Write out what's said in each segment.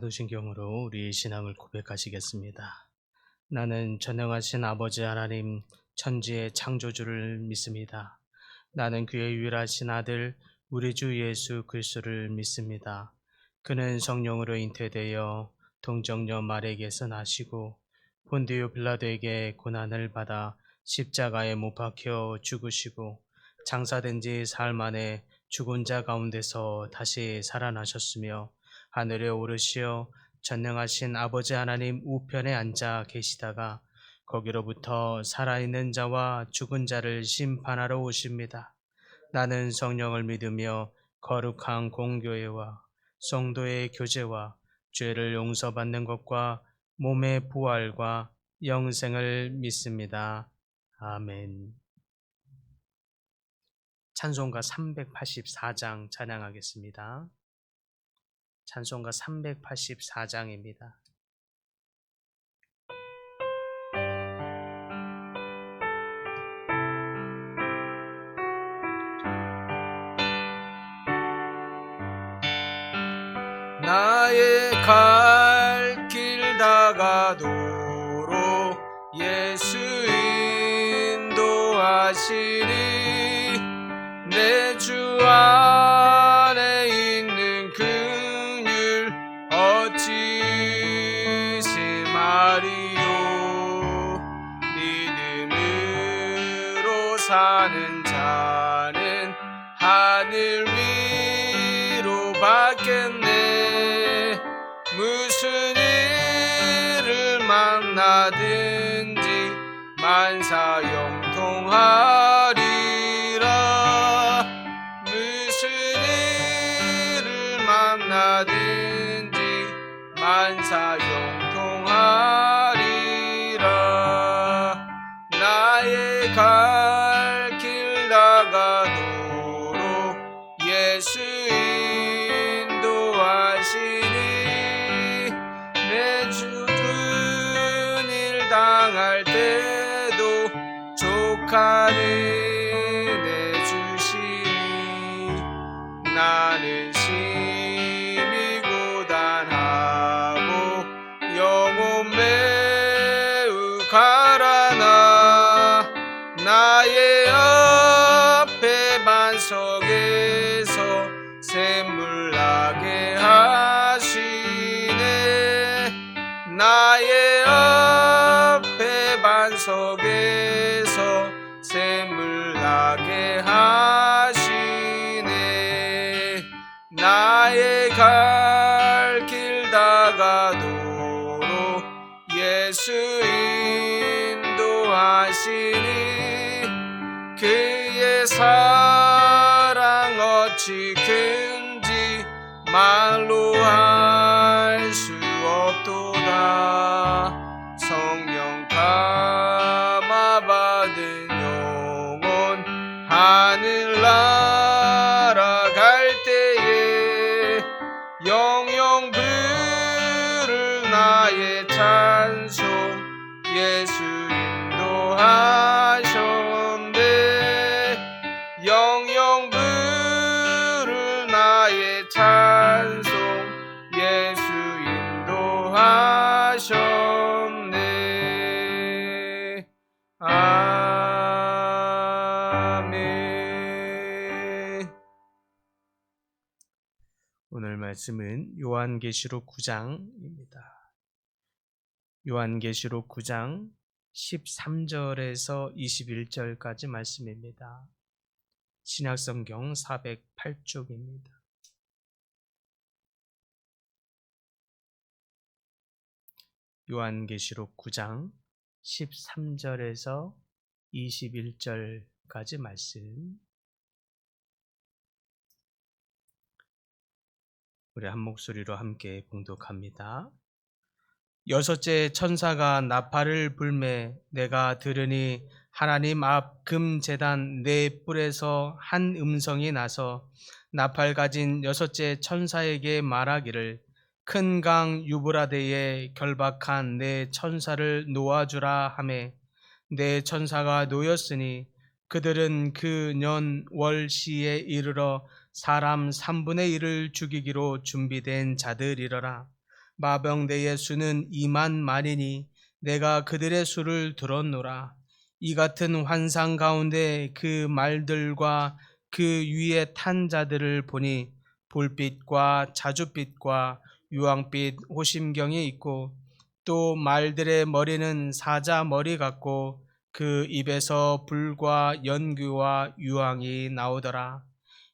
사도신경으로 우리 신앙을 고백하시겠습니다. 나는 전능하신 아버지 하나님 천지의 창조주를 믿습니다. 나는 그의 유일하신 아들 우리 주 예수 그리스도를 믿습니다. 그는 성령으로 잉태되어 동정녀 마리아에게서 나시고 본디오 빌라도에게 고난을 받아 십자가에 못 박혀 죽으시고 장사된 지 사흘 만에 죽은 자 가운데서 다시 살아나셨으며 하늘에 오르시어 전능하신 아버지 하나님 우편에 앉아 계시다가 거기로부터 살아있는 자와 죽은 자를 심판하러 오십니다. 나는 성령을 믿으며 거룩한 공교회와 성도의 교제와 죄를 용서받는 것과 몸의 부활과 영생을 믿습니다. 아멘. 찬송가 384장 찬양하겠습니다. 찬송가 384장입니다. 나의 갈 길 다가도록 예수 인도하시니 내 주 안에 있는 긍휼 어찌 심하리요. 믿음으로 사는 자는 하늘 위로 받겠네. 무슨 일을 만나든지 만사형통하리라. 무슨 일을 만나든지 만사형통하리라. 나의 갈 길 다가도록 예수 인도하시니 내 죽은 일 당할 때도 족한 은혜 주시니 나는 심히 고단하고 영혼 매우 가라나. 나의 앞에 반석에서 샘물 나게 하시네. 나의 앞에 반석에서 샘물 나게 하시네. 나의 갈 길 다가도록 예수 인도하시니 그의 사랑 어찌 큰지 말로 할 수 없도다. 성령 감화 받은 영혼 하늘 날아갈 때에 영영 부를 나의 찬송 예수 인도하셨네. 영영 부를 나의 찬송 예수 인도하셨네. 아멘. 오늘 말씀은 요한계시록 9장입니다. 요한계시록 9장 13절에서 21절까지 말씀입니다. 신약성경 408쪽입니다. 요한계시록 9장 13절에서 21절까지 말씀, 우리 한 목소리로 함께 봉독합니다. 여섯째 천사가 나팔을 불매 내가 들으니 하나님 앞 금제단 네 뿔에서 한 음성이 나서 나팔 가진 여섯째 천사에게 말하기를 큰 강 유브라데에 결박한 네 천사를 놓아주라 하매 네 천사가 놓였으니 그들은 그 년 월시에 이르러 사람 3분의 1을 죽이기로 준비된 자들이러라. 마병대의 수는 2만 마리니 내가 그들의 수를 들었노라. 이 같은 환상 가운데 그 말들과 그 위에 탄 자들을 보니 볼빛과 자줏빛과 유황빛 호심경이 있고 또 말들의 머리는 사자 머리 같고 그 입에서 불과 연기와 유황이 나오더라.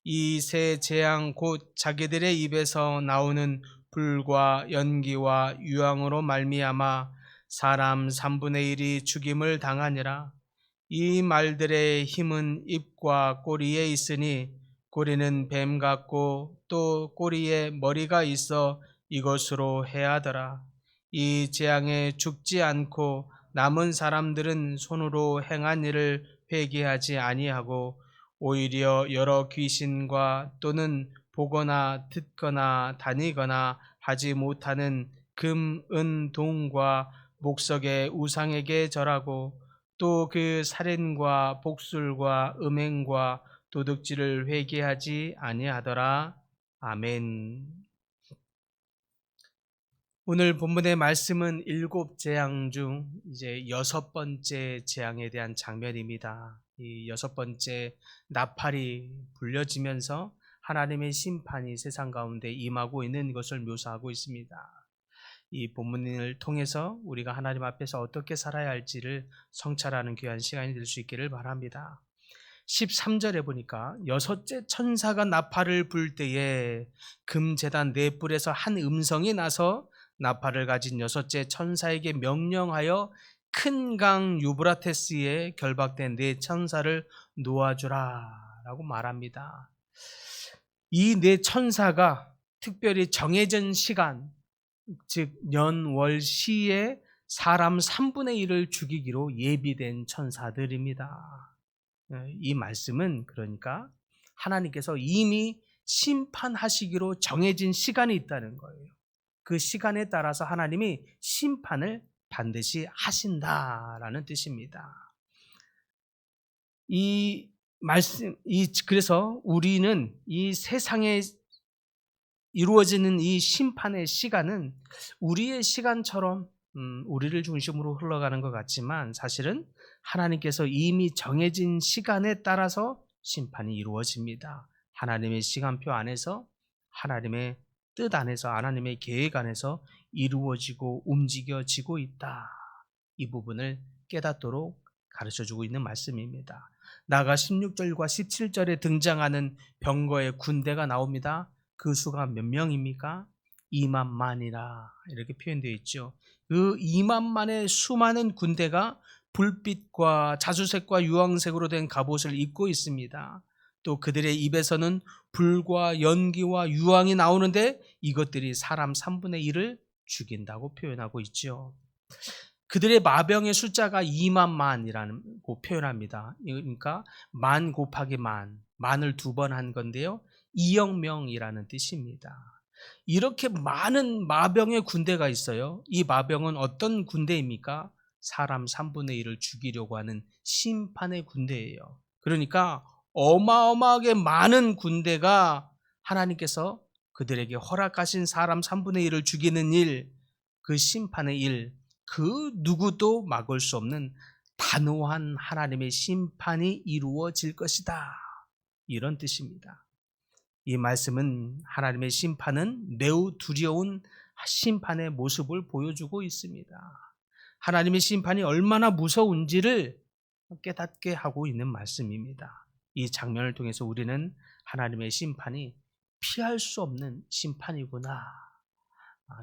이 세 재앙 곧 자기들의 입에서 나오는 불과 연기와 유황으로 말미암아 사람 3분의 1이 죽임을 당하니라. 이 말들의 힘은 입과 꼬리에 있으니 꼬리는 뱀 같고 또 꼬리에 머리가 있어 이것으로 해하더라. 이 재앙에 죽지 않고 남은 사람들은 손으로 행한 일을 회개하지 아니하고 오히려 여러 귀신과 또는 보거나 듣거나 다니거나 하지 못하는 금, 은, 동과 목석의 우상에게 절하고 또 그 살인과 복술과 음행과 도둑질을 회개하지 아니하더라. 아멘. 오늘 본문의 말씀은 7재앙 중 이제 6번째 재앙에 대한 장면입니다. 이 6번째 나팔이 불려지면서 하나님의 심판이 세상 가운데 임하고 있는 것을 묘사하고 있습니다. 이 본문을 통해서 우리가 하나님 앞에서 어떻게 살아야 할지를 성찰하는 귀한 시간이 될 수 있기를 바랍니다. 13절에 보니까 6째 천사가 나팔을 불 때에 금제단 4뿔에서 한 음성이 나서 나팔을 가진 6째 천사에게 명령하여 큰 강 유브라테스에 결박된 4천사를 놓아주라 라고 말합니다. 이 4천사가 특별히 정해진 시간, 즉 년, 월, 시에 사람 3분의 1을 죽이기로 예비된 천사들입니다. 이 말씀은 그러니까 하나님께서 이미 심판하시기로 정해진 시간이 있다는 거예요. 그 시간에 따라서 하나님이 심판을 반드시 하신다라는 뜻입니다. 그래서 우리는 이 세상에 이루어지는 이 심판의 시간은 우리의 시간처럼 우리를 중심으로 흘러가는 것 같지만 사실은 하나님께서 이미 정해진 시간에 따라서 심판이 이루어집니다. 하나님의 시간표 안에서, 하나님의 뜻 안에서, 하나님의 계획 안에서 이루어지고 움직여지고 있다. 이 부분을 깨닫도록 가르쳐주고 있는 말씀입니다. 나아가 16절과 17절에 등장하는 병거의 군대가 나옵니다. 그 수가 몇 명입니까? 2만만이라 이렇게 표현되어 있죠. 그 2만만의 수많은 군대가 불빛과 자주색과 유황색으로 된 갑옷을 입고 있습니다. 또 그들의 입에서는 불과 연기와 유황이 나오는데 이것들이 사람 3분의 1을 죽인다고 표현하고 있죠. 그들의 마병의 숫자가 2만만이라고 표현합니다. 그러니까 만 곱하기 만을 2번 한 건데요. 2억 명이라는 뜻입니다. 이렇게 많은 마병의 군대가 있어요. 이 마병은 어떤 군대입니까? 사람 3분의 1을 죽이려고 하는 심판의 군대예요. 그러니까 어마어마하게 많은 군대가 하나님께서 그들에게 허락하신 사람 3분의 1을 죽이는 일, 그 심판의 일, 그 누구도 막을 수 없는 단호한 하나님의 심판이 이루어질 것이다. 이런 뜻입니다. 이 말씀은 하나님의 심판은 매우 두려운 심판의 모습을 보여주고 있습니다. 하나님의 심판이 얼마나 무서운지를 깨닫게 하고 있는 말씀입니다. 이 장면을 통해서 우리는 하나님의 심판이 피할 수 없는 심판이구나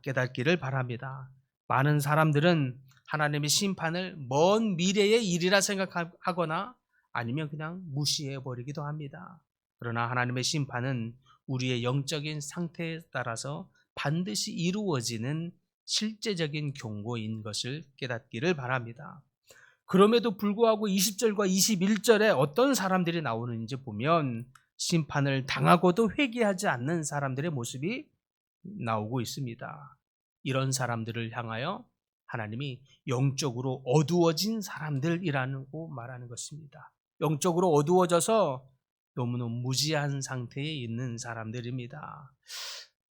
깨닫기를 바랍니다. 많은 사람들은 하나님의 심판을 먼 미래의 일이라 생각하거나 아니면 그냥 무시해버리기도 합니다. 그러나 하나님의 심판은 우리의 영적인 상태에 따라서 반드시 이루어지는 실제적인 경고인 것을 깨닫기를 바랍니다. 그럼에도 불구하고 20절과 21절에 어떤 사람들이 나오는지 보면 심판을 당하고도 회개하지 않는 사람들의 모습이 나오고 있습니다. 이런 사람들을 향하여 하나님이 영적으로 어두워진 사람들이라고 말하는 것입니다. 영적으로 어두워져서 너무너무 무지한 상태에 있는 사람들입니다.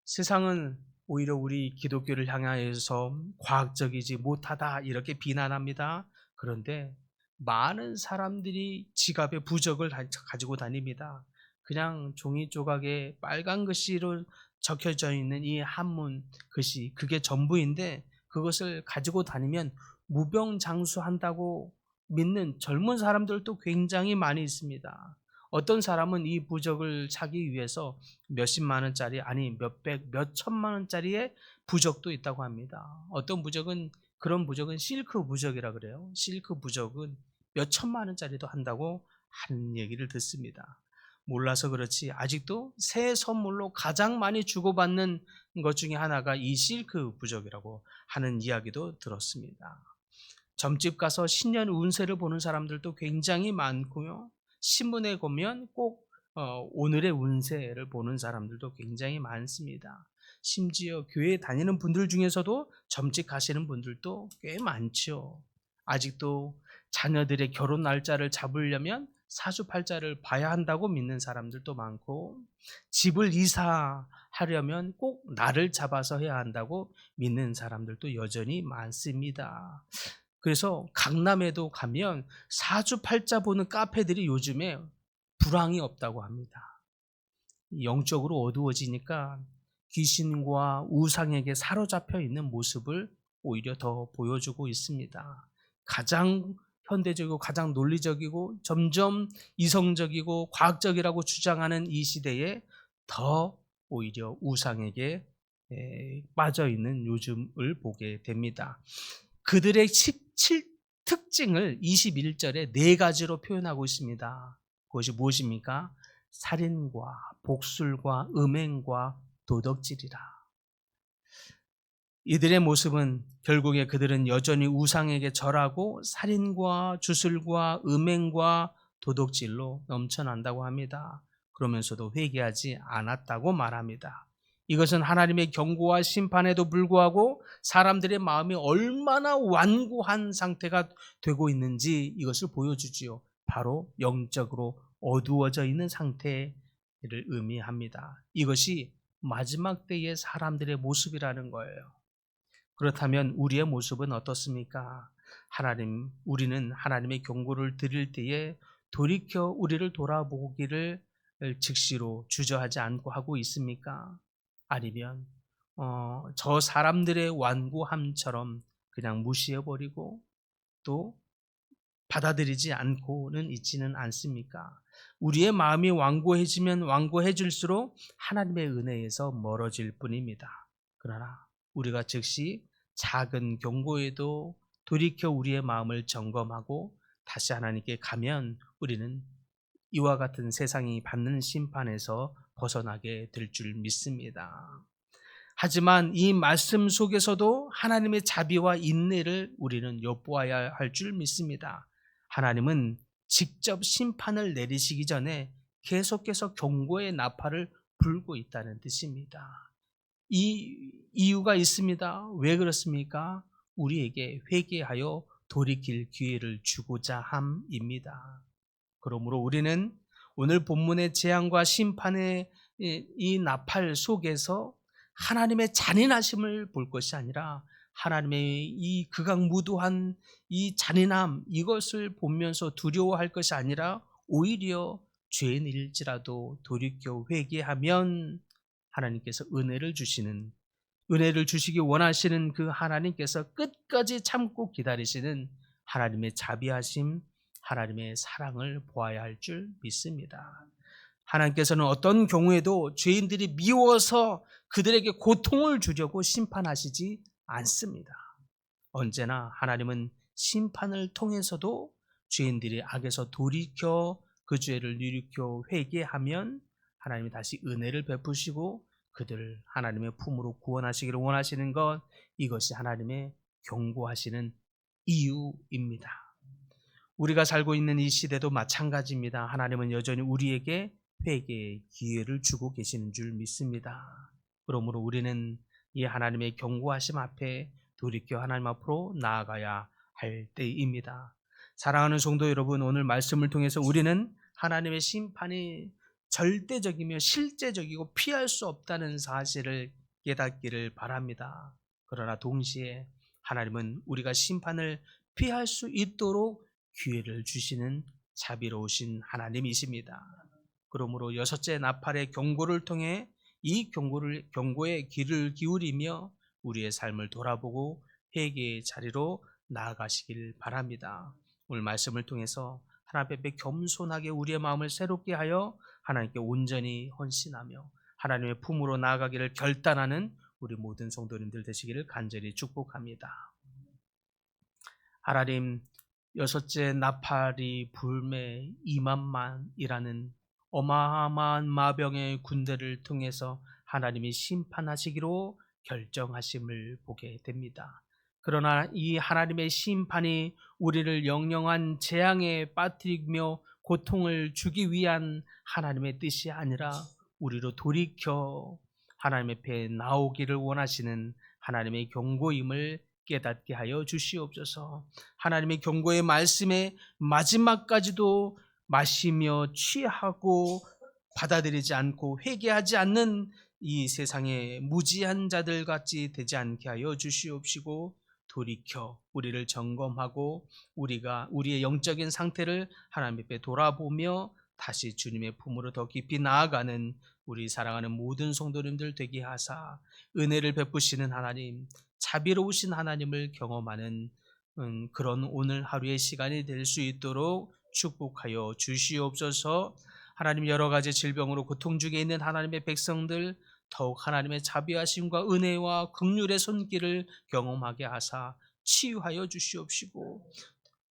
세상은 오히려 우리 기독교를 향하여서 과학적이지 못하다 이렇게 비난합니다. 그런데 많은 사람들이 지갑에 부적을 가지고 다닙니다. 그냥 종이 조각에 빨간 글씨로 적혀져 있는 이 한문 글씨, 그게 전부인데 그것을 가지고 다니면 무병장수한다고 믿는 젊은 사람들도 굉장히 많이 있습니다. 어떤 사람은 이 부적을 사기 위해서 몇십만 원짜리, 아니 몇백, 몇천만 원짜리의 부적도 있다고 합니다. 어떤 부적은, 그런 부적은 실크 부적이라 그래요. 실크 부적은 몇천만 원짜리도 한다고 하는 얘기를 듣습니다. 몰라서 그렇지 아직도 새해 선물로 가장 많이 주고받는 것 중에 하나가 이 실크 부적이라고 하는 이야기도 들었습니다. 점집 가서 신년 운세를 보는 사람들도 굉장히 많고요. 신문에 보면 꼭 오늘의 운세를 보는 사람들도 굉장히 많습니다. 심지어 교회 다니는 분들 중에서도 점집 가시는 분들도 꽤 많죠. 아직도 자녀들의 결혼 날짜를 잡으려면 사주팔자를 봐야 한다고 믿는 사람들도 많고, 집을 이사하려면 꼭 날을 잡아서 해야 한다고 믿는 사람들도 여전히 많습니다. 그래서 강남에도 가면 사주팔자 보는 카페들이 요즘에 불황이 없다고 합니다. 영적으로 어두워지니까 귀신과 우상에게 사로잡혀 있는 모습을 오히려 더 보여주고 있습니다. 가장 현대적이고 가장 논리적이고 점점 이성적이고 과학적이라고 주장하는 이 시대에 더 오히려 우상에게 빠져 있는 요즘을 보게 됩니다. 그들의 특징을 21절에 네 가지로 표현하고 있습니다. 그것이 무엇입니까? 살인과 복술과 음행과 도덕질이라. 이들의 모습은 결국에 그들은 여전히 우상에게 절하고 살인과 주술과 음행과 도덕질로 넘쳐난다고 합니다. 그러면서도 회개하지 않았다고 말합니다. 이것은 하나님의 경고와 심판에도 불구하고 사람들의 마음이 얼마나 완고한 상태가 되고 있는지 이것을 보여주지요. 바로 영적으로 어두워져 있는 상태를 의미합니다. 이것이 마지막 때의 사람들의 모습이라는 거예요. 그렇다면 우리의 모습은 어떻습니까? 우리는 하나님의 경고를 들을 때에 돌이켜 우리를 돌아보기를 즉시로 주저하지 않고 하고 있습니까? 아니면 저 사람들의 완고함처럼 그냥 무시해버리고 또 받아들이지 않고는 있지는 않습니까? 우리의 마음이 완고해지면 완고해질수록 하나님의 은혜에서 멀어질 뿐입니다. 그러나 우리가 즉시 작은 경고에도 돌이켜 우리의 마음을 점검하고 다시 하나님께 가면 우리는 이와 같은 세상이 받는 심판에서 벗어나게 될 줄 믿습니다. 하지만 이 말씀 속에서도 하나님의 자비와 인내를 우리는 엿보아야 할 줄 믿습니다. 하나님은 직접 심판을 내리시기 전에 계속해서 경고의 나팔을 불고 있다는 뜻입니다. 이 이유가 있습니다. 왜 그렇습니까? 우리에게 회개하여 돌이킬 기회를 주고자 함입니다. 그러므로 우리는 오늘 본문의 재앙과 심판의 이 나팔 속에서 하나님의 잔인하심을 볼 것이 아니라 하나님의 이 극악무도한 이 잔인함, 이것을 보면서 두려워할 것이 아니라 오히려 죄인일지라도 돌이켜 회개하면 하나님께서 은혜를 주시기 원하시는 그 하나님께서 끝까지 참고 기다리시는 하나님의 자비하심, 하나님의 사랑을 보아야 할 줄 믿습니다. 하나님께서는 어떤 경우에도 죄인들이 미워서 그들에게 고통을 주려고 심판하시지 않습니다. 언제나 하나님은 심판을 통해서도 죄인들이 악에서 돌이켜 그 죄를 일으켜 회개하면 하나님이 다시 은혜를 베푸시고 그들을 하나님의 품으로 구원하시기를 원하시는 것, 이것이 하나님의 경고하시는 이유입니다. 우리가 살고 있는 이 시대도 마찬가지입니다. 하나님은 여전히 우리에게 회개의 기회를 주고 계시는 줄 믿습니다. 그러므로 우리는 이 하나님의 경고하심 앞에 돌이켜 하나님 앞으로 나아가야 할 때입니다. 사랑하는 성도 여러분, 오늘 말씀을 통해서 우리는 하나님의 심판이 절대적이며 실제적이고 피할 수 없다는 사실을 깨닫기를 바랍니다. 그러나 동시에 하나님은 우리가 심판을 피할 수 있도록 기회를 주시는 자비로우신 하나님이십니다. 그러므로 여섯째 나팔의 경고를 통해 이 경고에 귀를 기울이며 우리의 삶을 돌아보고 회개의 자리로 나아가시길 바랍니다. 오늘 말씀을 통해서 하나님 앞에 겸손하게 우리의 마음을 새롭게 하여 하나님께 온전히 헌신하며 하나님의 품으로 나아가기를 결단하는 우리 모든 성도님들 되시기를 간절히 축복합니다. 하나님, 여섯째 나팔이 불매 2만만이라는 어마어마한 마병의 군대를 통해서 하나님이 심판하시기로 결정하심을 보게 됩니다. 그러나 이 하나님의 심판이 우리를 영영한 재앙에 빠뜨리며 고통을 주기 위한 하나님의 뜻이 아니라 우리로 돌이켜 하나님 앞에 나오기를 원하시는 하나님의 경고임을 깨닫게 하여 주시옵소서. 하나님의 경고의 말씀의 마지막까지도 마시며 취하고 받아들이지 않고 회개하지 않는 이 세상의 무지한 자들 같이 되지 않게 하여 주시옵시고, 돌이켜 우리를 점검하고 우리의 영적인 상태를 하나님 앞에 돌아보며 다시 주님의 품으로 더 깊이 나아가는 우리 사랑하는 모든 성도님들 되게 하사 은혜를 베푸시는 하나님, 자비로우신 하나님을 경험하는 그런 오늘 하루의 시간이 될 수 있도록 축복하여 주시옵소서. 하나님, 여러 가지 질병으로 고통 중에 있는 하나님의 백성들 더욱 하나님의 자비하심과 은혜와 긍휼의 손길을 경험하게 하사 치유하여 주시옵시고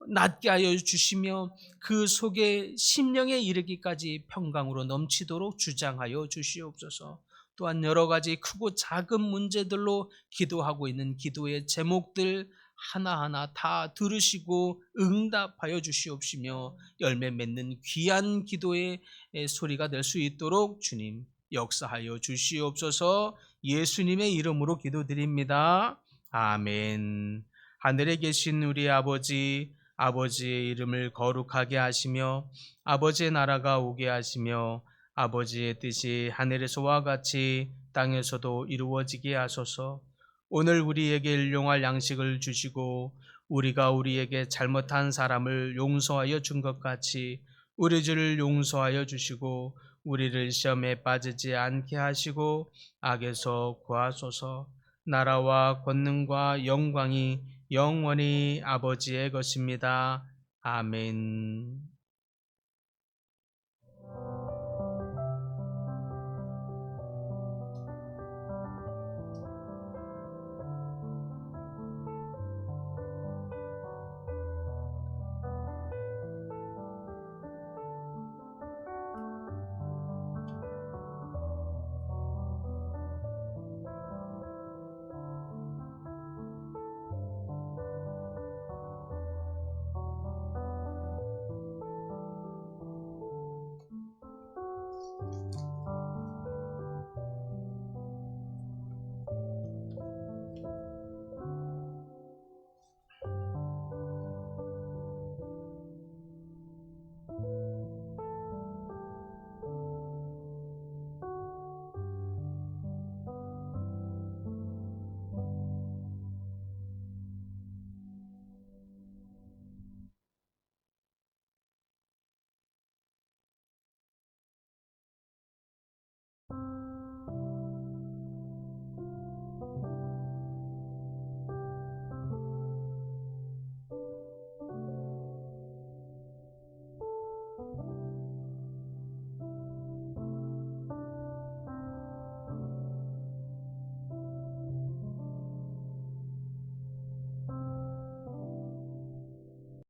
낫게 하여 주시며 그 속에 심령에 이르기까지 평강으로 넘치도록 주장하여 주시옵소서. 또한 여러 가지 크고 작은 문제들로 기도하고 있는 기도의 제목들 하나하나 다 들으시고 응답하여 주시옵시며 열매 맺는 귀한 기도의 소리가 될 수 있도록 주님 역사하여 주시옵소서. 예수님의 이름으로 기도드립니다. 아멘. 하늘에 계신 우리 아버지, 아버지의 이름을 거룩하게 하시며 아버지의 나라가 오게 하시며 아버지의 뜻이 하늘에서와 같이 땅에서도 이루어지게 하소서. 오늘 우리에게 일용할 양식을 주시고 우리가 우리에게 잘못한 사람을 용서하여 준 것 같이 우리 죄를 용서하여 주시고 우리를 시험에 빠지지 않게 하시고 악에서 구하소서. 나라와 권능과 영광이 영원히 아버지의 것입니다. 아멘.